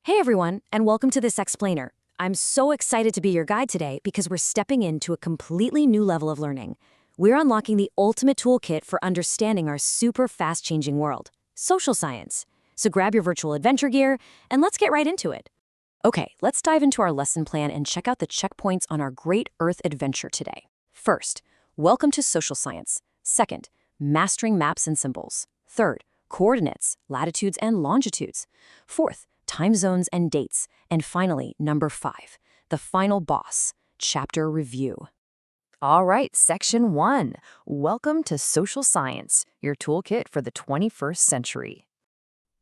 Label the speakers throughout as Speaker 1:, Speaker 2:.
Speaker 1: Hey everyone, and welcome to this explainer. I'm so excited to be your guide today because we're stepping into a completely new level of learning. We're unlocking the ultimate toolkit for understanding our super fast-changing world, social science. So grab your virtual adventure gear, and let's get right into it. Okay, let's dive into our lesson plan and check out the checkpoints on our Great Earth adventure today. First, welcome to social science. Second, mastering maps and symbols. Third, coordinates, latitudes and longitudes. Fourth, time zones and dates. And finally, number 5, the final boss, chapter review.
Speaker 2: All right, section 1. Welcome to social science, your toolkit for the 21st century.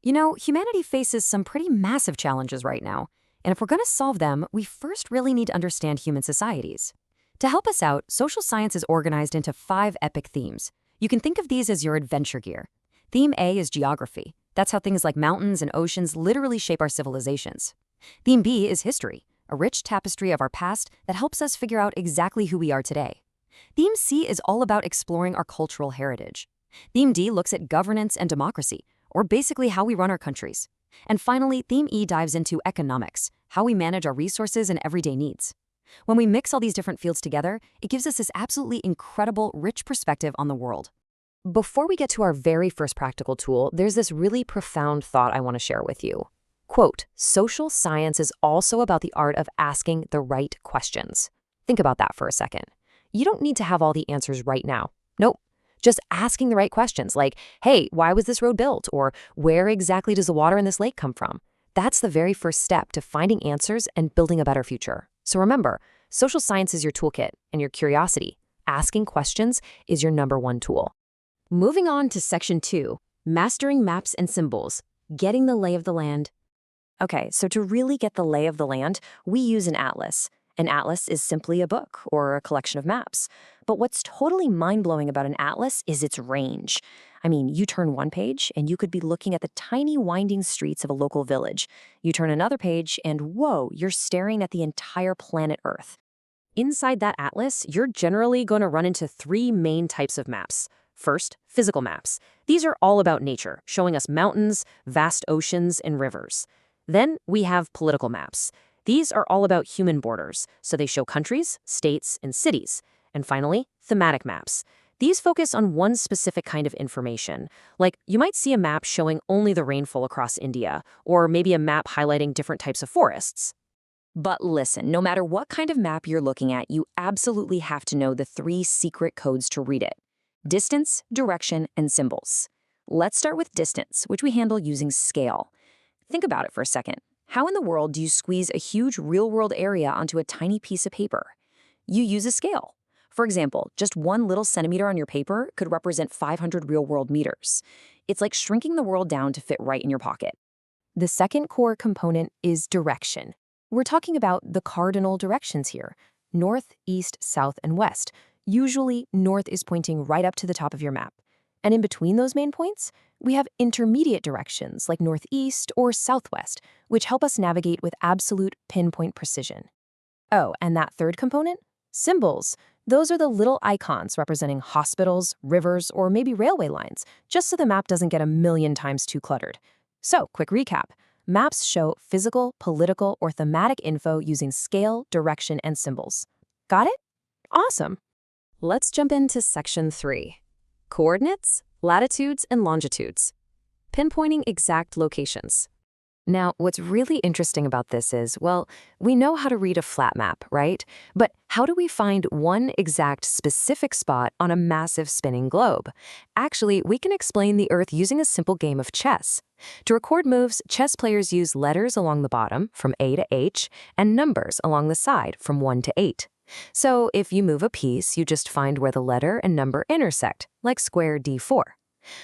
Speaker 1: You know, humanity faces some pretty massive challenges right now. And if we're going to solve them, we first really need to understand human societies. To help us out, social science is organized into 5 epic themes. You can think of these as your adventure gear. Theme A is geography. That's how things like mountains and oceans literally shape our civilizations. Theme B is history, a rich tapestry of our past that helps us figure out exactly who we are today. Theme C is all about exploring our cultural heritage. Theme D looks at governance and democracy, or basically how we run our countries. And finally, Theme E dives into economics, how we manage our resources and everyday needs. When we mix all these different fields together, it gives us this absolutely incredible, rich perspective on the world. Before we get to our very first practical tool, there's this really profound thought I want to share with you. Quote, social science is also about the art of asking the right questions. Think about that for a second. You don't need to have all the answers right now. Nope. Just asking the right questions like, hey, why was this road built? Or where exactly does the water in this lake come from? That's the very first step to finding answers and building a better future. So remember, social science is your toolkit and your curiosity. Asking questions is your #1 tool. Moving on to section 2, mastering maps and symbols, getting the lay of the land. Okay, so to really get the lay of the land, we use an atlas. An atlas is simply a book or a collection of maps. But what's totally mind-blowing about an atlas is its range. I mean, you turn one page and you could be looking at the tiny winding streets of a local village. You turn another page and whoa, you're staring at the entire planet Earth. Inside that atlas, you're generally going to run into 3 main types of maps. First, physical maps. These are all about nature, showing us mountains, vast oceans, and rivers. Then we have political maps. These are all about human borders, so they show countries, states, and cities. And finally, thematic maps. These focus on one specific kind of information. Like, you might see a map showing only the rainfall across India, or maybe a map highlighting different types of forests. But listen, no matter what kind of map you're looking at, you absolutely have to know the 3 secret codes to read it. Distance, direction, and symbols. Let's start with distance, which we handle using scale. Think about it for a second. How in the world do you squeeze a huge real-world area onto a tiny piece of paper? You use a scale. For example, just 1 little centimeter on your paper could represent 500 real-world meters. It's like shrinking the world down to fit right in your pocket. The second core component is direction. We're talking about the cardinal directions here: north, east, south, and west. Usually, north is pointing right up to the top of your map. And in between those main points, we have intermediate directions like northeast or southwest, which help us navigate with absolute pinpoint precision. Oh, and that third component? Symbols. Those are the little icons representing hospitals, rivers, or maybe railway lines, just so the map doesn't get a million times too cluttered. So, quick recap. Maps show physical, political, or thematic info using scale, direction, and symbols. Got it? Awesome. Let's jump into section 3. Coordinates, latitudes, and longitudes. Pinpointing exact locations. Now, what's really interesting about this is, well, we know how to read a flat map, right? But how do we find one exact specific spot on a massive spinning globe? Actually, we can explain the Earth using a simple game of chess. To record moves, chess players use letters along the bottom, from A to H, and numbers along the side, from 1 to 8. So if you move a piece, you just find where the letter and number intersect, like square D4.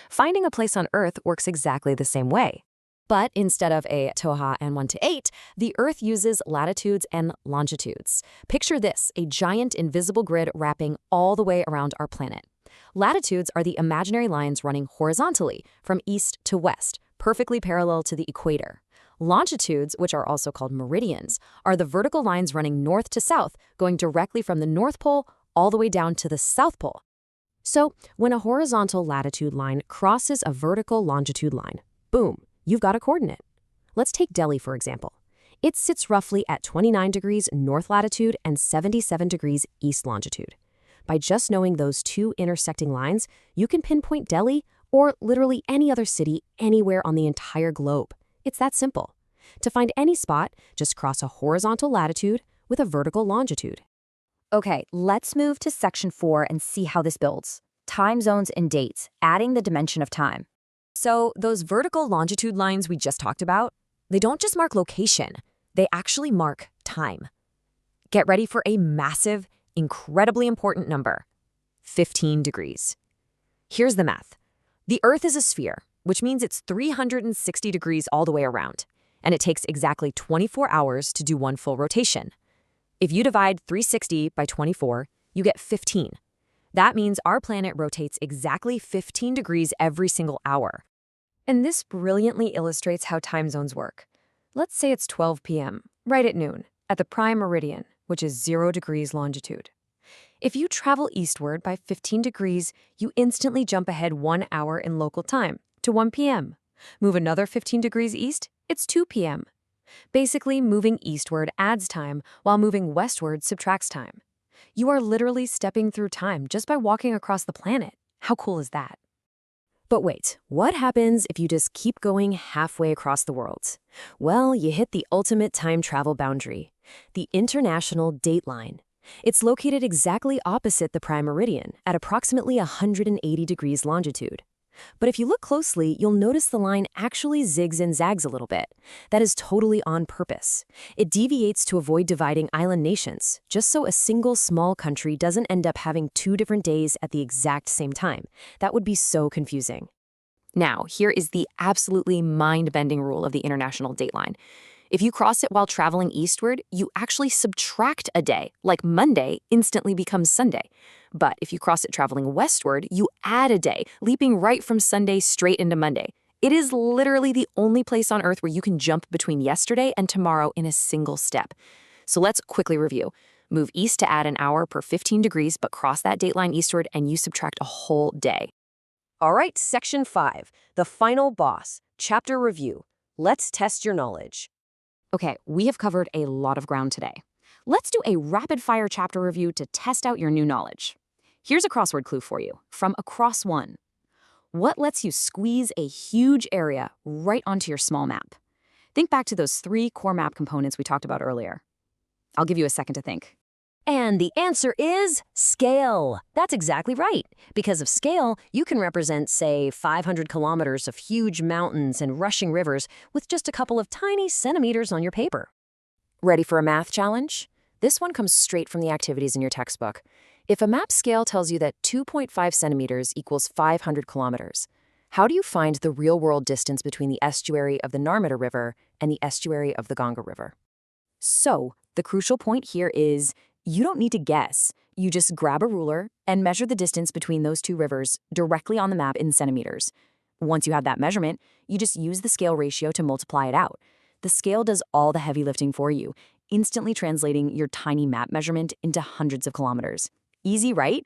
Speaker 1: Finding a place on Earth works exactly the same way. But instead of a toha and 1 to 8, the Earth uses latitudes and longitudes. Picture this, a giant invisible grid wrapping all the way around our planet. Latitudes are the imaginary lines running horizontally from east to west, perfectly parallel to the equator. Longitudes, which are also called meridians, are the vertical lines running north to south, going directly from the North Pole all the way down to the South Pole. So, when a horizontal latitude line crosses a vertical longitude line, boom, you've got a coordinate. Let's take Delhi, for example. It sits roughly at 29 degrees north latitude and 77 degrees east longitude. By just knowing those two intersecting lines, you can pinpoint Delhi or literally any other city anywhere on the entire globe. It's that simple. To find any spot, just cross a horizontal latitude with a vertical longitude.
Speaker 2: Okay, let's move to section 4 and see how this builds. Time zones and dates, adding the dimension of time.
Speaker 1: So those vertical longitude lines we just talked about, they don't just mark location, they actually mark time. Get ready for a massive, incredibly important number, 15 degrees. Here's the math. The Earth is a sphere, which means it's 360 degrees all the way around, and it takes exactly 24 hours to do one full rotation. If you divide 360 by 24, you get 15. That means our planet rotates exactly 15 degrees every single hour. And this brilliantly illustrates how time zones work. Let's say it's 12 p.m., right at noon, at the Prime Meridian, which is 0 degrees longitude. If you travel eastward by 15 degrees, you instantly jump ahead 1 hour in local time to 1 p.m. Move another 15 degrees east, it's 2 p.m. Basically, moving eastward adds time, while moving westward subtracts time. You are literally stepping through time just by walking across the planet. How cool is that? But wait, what happens if you just keep going halfway across the world? Well, you hit the ultimate time travel boundary, the international date line. It's located exactly opposite the prime meridian at approximately 180 degrees longitude. But if you look closely, you'll notice the line actually zigs and zags a little bit. That is totally on purpose. It deviates to avoid dividing island nations, just so a single small country doesn't end up having 2 different days at the exact same time. That would be so confusing. Now, here is the absolutely mind-bending rule of the international date line. If you cross it while traveling eastward, you actually subtract a day, like Monday instantly becomes Sunday. But if you cross it traveling westward, you add a day, leaping right from Sunday straight into Monday. It is literally the only place on Earth where you can jump between yesterday and tomorrow in a single step. So let's quickly review. Move east to add an hour per 15 degrees, but cross that date line eastward and you subtract a whole day. All right, section 5, the final boss, chapter review. Let's test your knowledge. Okay, we have covered a lot of ground today. Let's do a rapid-fire chapter review to test out your new knowledge. Here's a crossword clue for you from Across One. What lets you squeeze a huge area right onto your small map? Think back to those 3 core map components we talked about earlier. I'll give you a second to think. And the answer is scale. That's exactly right. Because of scale, you can represent, say, 500 kilometers of huge mountains and rushing rivers with just a couple of tiny centimeters on your paper. Ready for a math challenge? This one comes straight from the activities in your textbook. If a map scale tells you that 2.5 centimeters equals 500 kilometers, how do you find the real-world distance between the estuary of the Narmada River and the estuary of the Ganga River? So, the crucial point here is you don't need to guess. You just grab a ruler and measure the distance between those 2 rivers directly on the map in centimeters. Once you have that measurement, you just use the scale ratio to multiply it out. The scale does all the heavy lifting for you, instantly translating your tiny map measurement into hundreds of kilometers. Easy, right?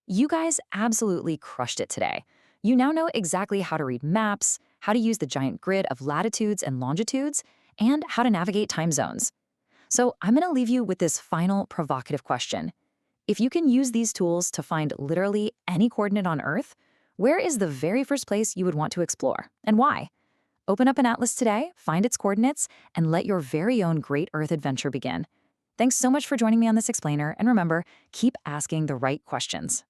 Speaker 1: You guys absolutely crushed it today. You now know exactly how to read maps, how to use the giant grid of latitudes and longitudes, and how to navigate time zones. So I'm going to leave you with this final provocative question. If you can use these tools to find literally any coordinate on Earth, where is the very first place you would want to explore, and why? Open up an atlas today, find its coordinates, and let your very own Great Earth adventure begin. Thanks so much for joining me on this explainer, and remember, keep asking the right questions.